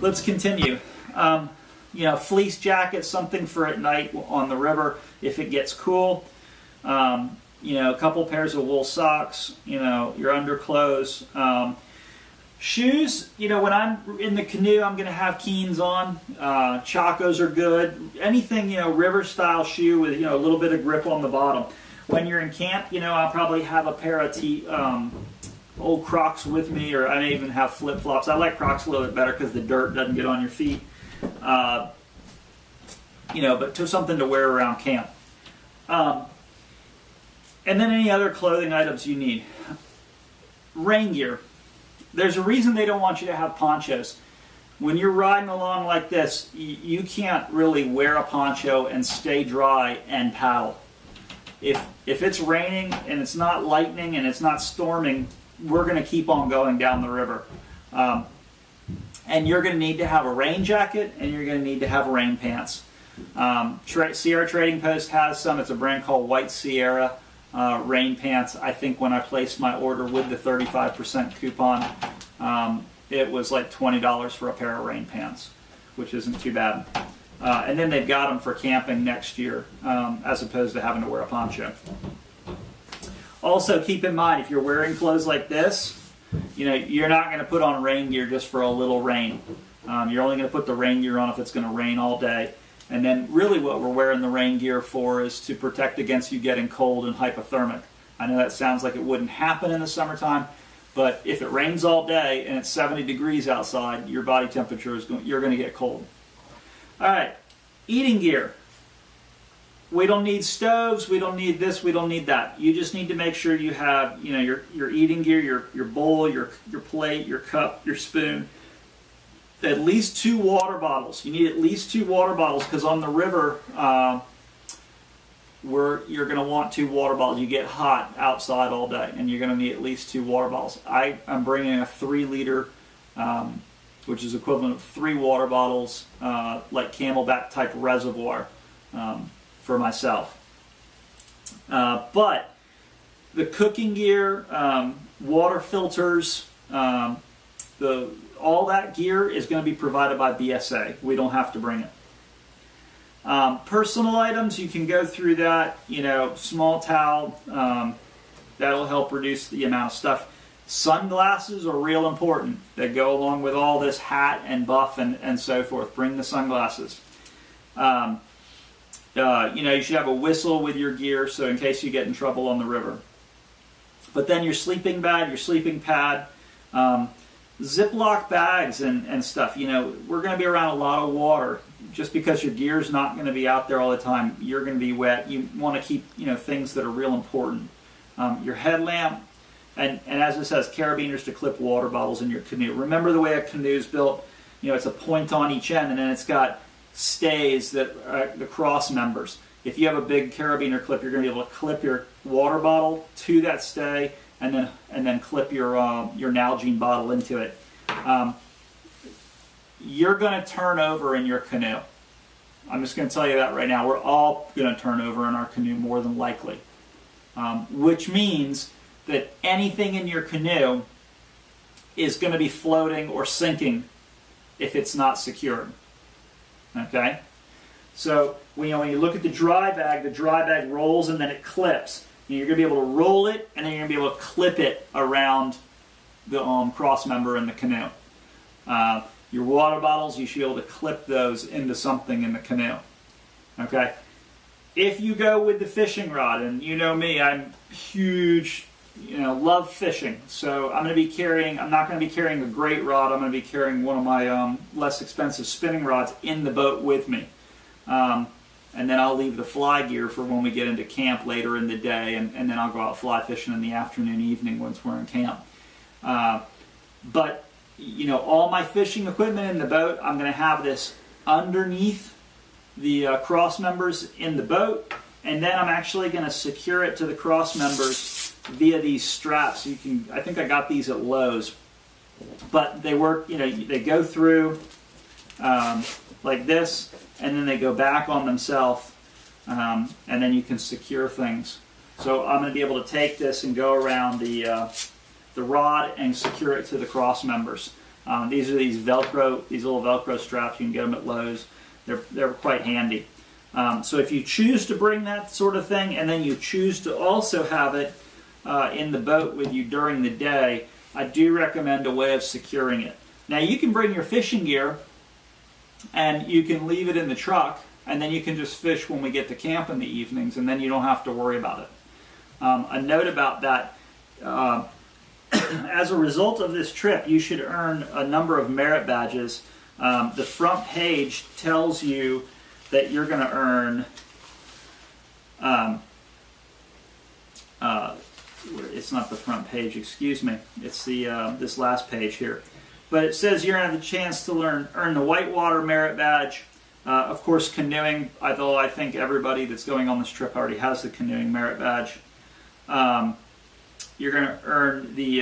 let's continue. You know, fleece jacket, something for at night on the river if it gets cool. You know, a couple pairs of wool socks, you know, your underclothes. Shoes, you know, when I'm in the canoe, I'm going to have Keens on. Chacos are good. Anything, you know, river-style shoe with, you know, a little bit of grip on the bottom. When you're in camp, you know, I'll probably have a pair of old Crocs with me, or I may even have flip-flops. I like Crocs a little bit better because the dirt doesn't get on your feet. You know, but to something to wear around camp. And then any other clothing items you need. Rain gear. There's a reason they don't want you to have ponchos. When you're riding along like this, you can't really wear a poncho and stay dry and paddle. If it's raining and it's not lightning and it's not storming, we're going to keep on going down the river. And you're going to need to have a rain jacket and you're going to need to have rain pants. Sierra Trading Post has some. It's a brand called White Sierra rain pants. I think when I placed my order with the 35% coupon, it was like $20 for a pair of rain pants, which isn't too bad. And then they've got them for camping next year, as opposed to having to wear a poncho. Also, keep in mind, if you're wearing clothes like this, you know, you're not going to put on rain gear just for a little rain. You're only going to put the rain gear on if it's going to rain all day. And then really what we're wearing the rain gear for is to protect against you getting cold and hypothermic. I know that sounds like it wouldn't happen in the summertime, but if it rains all day and it's 70 degrees outside, your body temperature is you're going to get cold. All right, eating gear. We don't need stoves, we don't need this, we don't need that. You just need to make sure you have, you know, your eating gear, your bowl, your plate, your cup, your spoon. At least 2 water bottles. You need at least 2 water bottles because on the river, you're going to want 2 water bottles. You get hot outside all day, and you're going to need at least 2 water bottles. I'm bringing a 3-liter, which is equivalent of 3 water bottles, like Camelback type reservoir for myself. But the cooking gear, water filters, all that gear is going to be provided by BSA. We don't have to bring it. Personal items, you can go through that. You know, small towel, that'll help reduce the amount of stuff. Sunglasses are real important. They go along with all this hat and buff and so forth. Bring the sunglasses. You know, you should have a whistle with your gear, so in case you get in trouble on the river. But then your sleeping bag, your sleeping pad, Ziploc bags and stuff. You know, we're going to be around a lot of water. Just because your gear's not going to be out there all the time, you're going to be wet. You want to keep, you know, things that are real important. Your headlamp, and as it says, carabiners to clip water bottles in your canoe. Remember the way a canoe is built. You know, it's a point on each end, and then it's got stays that the cross members. If you have a big carabiner clip, you're going to be able to clip your water bottle to that stay, and then clip your Nalgene bottle into it. You're going to turn over in your canoe. I'm just going to tell you that right now. We're all going to turn over in our canoe more than likely, which means that anything in your canoe is going to be floating or sinking if it's not secured. Okay? So when you look at the dry bag rolls and then it clips. You're going to be able to roll it, and then you're going to be able to clip it around the cross member in the canoe. Your water bottles, you should be able to clip those into something in the canoe. Okay? If you go with the fishing rod, and you know me, I'm huge, you know, love fishing. So I'm not going to be carrying a great rod. I'm going to be carrying one of my less expensive spinning rods in the boat with me. And then I'll leave the fly gear for when we get into camp later in the day, and then I'll go out fly fishing in the afternoon, evening once we're in camp. But, you know, all my fishing equipment in the boat, I'm going to have this underneath the cross members in the boat, and then I'm actually going to secure it to the cross members via these straps. I think I got these at Lowe's, but they work, you know, they go through like this, and then they go back on themselves, and then you can secure things. So I'm going to be able to take this and go around the rod and secure it to the cross members. These are these Velcro, these little Velcro straps. You can get them at Lowe's. They're quite handy. So if you choose to bring that sort of thing, and then you choose to also have it in the boat with you during the day, I do recommend a way of securing it. Now you can bring your fishing gear and you can leave it in the truck, and then you can just fish when we get to camp in the evenings, and then you don't have to worry about it. A note about that, as a result of this trip, you should earn a number of merit badges. The front page tells you that you're going to earn, it's not the front page, excuse me, it's the this last page here. But it says you're going to have the chance to earn the whitewater merit badge. Of course, canoeing, although I think everybody that's going on this trip already has the canoeing merit badge. You're going to earn the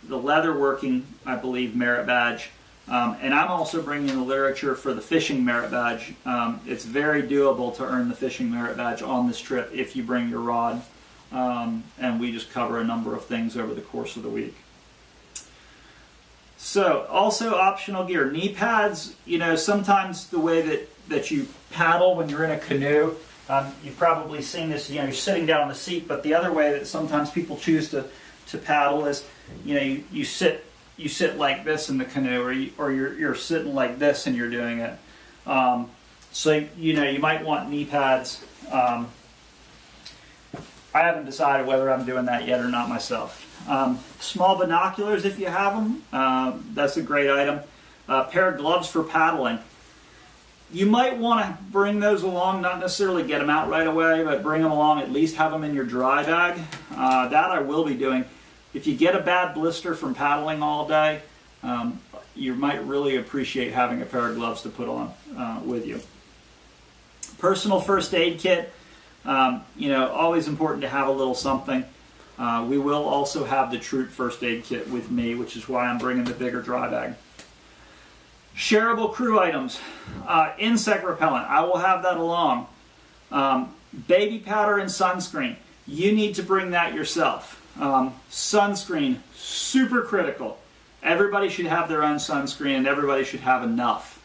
leatherworking, I believe, merit badge. And I'm also bringing the literature for the fishing merit badge. It's very doable to earn the fishing merit badge on this trip if you bring your rod. And we just cover a number of things over the course of the week. So, also optional gear. Knee pads, you know, sometimes the way that you paddle when you're in a canoe, you've probably seen this, you know, you're sitting down on the seat, but the other way that sometimes people choose to paddle is, you know, you sit like this in the canoe, or you're sitting like this and you're doing it. So, you know, you might want knee pads. I haven't decided whether I'm doing that yet or not myself. Small binoculars, if you have them, that's a great item. A pair of gloves for paddling. You might want to bring those along, not necessarily get them out right away, but bring them along, at least have them in your dry bag. That I will be doing. If you get a bad blister from paddling all day, you might really appreciate having a pair of gloves to put on with you. Personal first aid kit. You know, always important to have a little something. We will also have the Troop first aid kit with me, which is why I'm bringing the bigger dry bag. Shareable crew items. Insect repellent. I will have that along. Baby powder and sunscreen. You need to bring that yourself. Sunscreen, super critical. Everybody should have their own sunscreen, and everybody should have enough.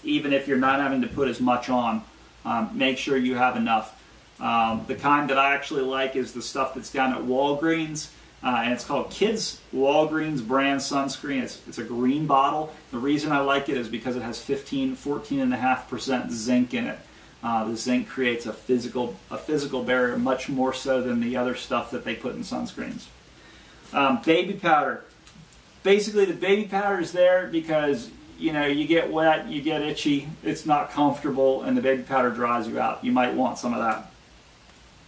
Even if you're not having to put as much on, make sure you have enough. The kind that I actually like is the stuff that's down at Walgreens, and it's called Kids Walgreens brand sunscreen. It's a green bottle. The reason I like it is because it has 14.5% zinc in it. The zinc creates a physical barrier, much more so than the other stuff that they put in sunscreens. Baby powder. Basically, the baby powder is there because, you know, you get wet, you get itchy, it's not comfortable, and the baby powder dries you out. You might want some of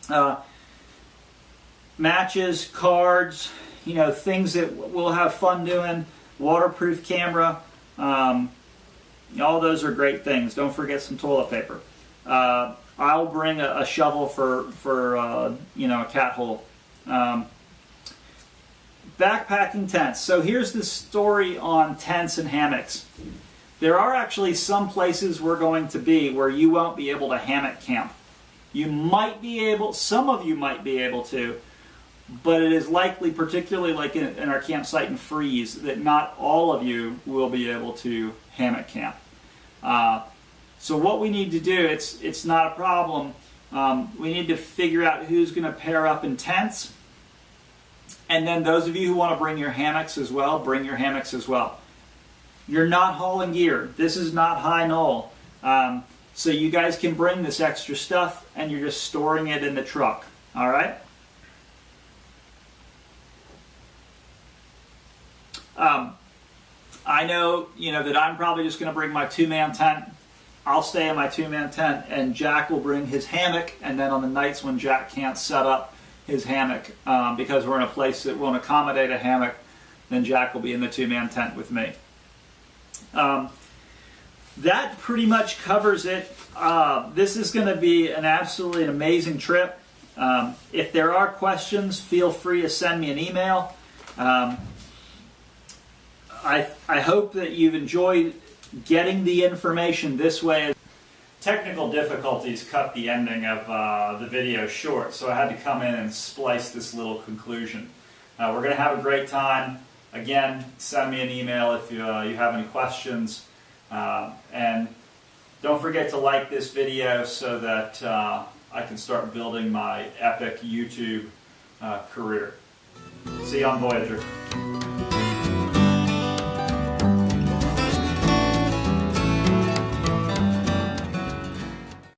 that. Matches, cards, you know, things that we'll have fun doing. Waterproof camera. All those are great things. Don't forget some toilet paper. I'll bring a shovel for you know, a cat hole. Backpacking tents. So here's the story on tents and hammocks. There are actually some places we're going to be where you won't be able to hammock camp. You might be able, some of you might be able to, but it is likely, particularly like in our campsite in Freeze, that not all of you will be able to hammock camp. So what we need to do, it's not a problem. We need to figure out who's going to pair up in tents. And then those of you who want to bring your hammocks as well, bring your hammocks as well. You're not hauling gear. This is not high knoll. So you guys can bring this extra stuff and you're just storing it in the truck. All right? I know, you know, that I'm probably just going to bring my two-man tent. I'll stay in my two-man tent, and Jack will bring his hammock, and then on the nights when Jack can't set up his hammock, because we're in a place that won't accommodate a hammock, then Jack will be in the two-man tent with me. That pretty much covers it. This is going to be an absolutely amazing trip. If there are questions, feel free to send me an email. I hope that you've enjoyed getting the information this way. Technical difficulties cut the ending of the video short, so I had to come in and splice this little conclusion. We're going to have a great time. Again, send me an email if you have any questions. And don't forget to like this video so that I can start building my epic YouTube career. See you on Voyager.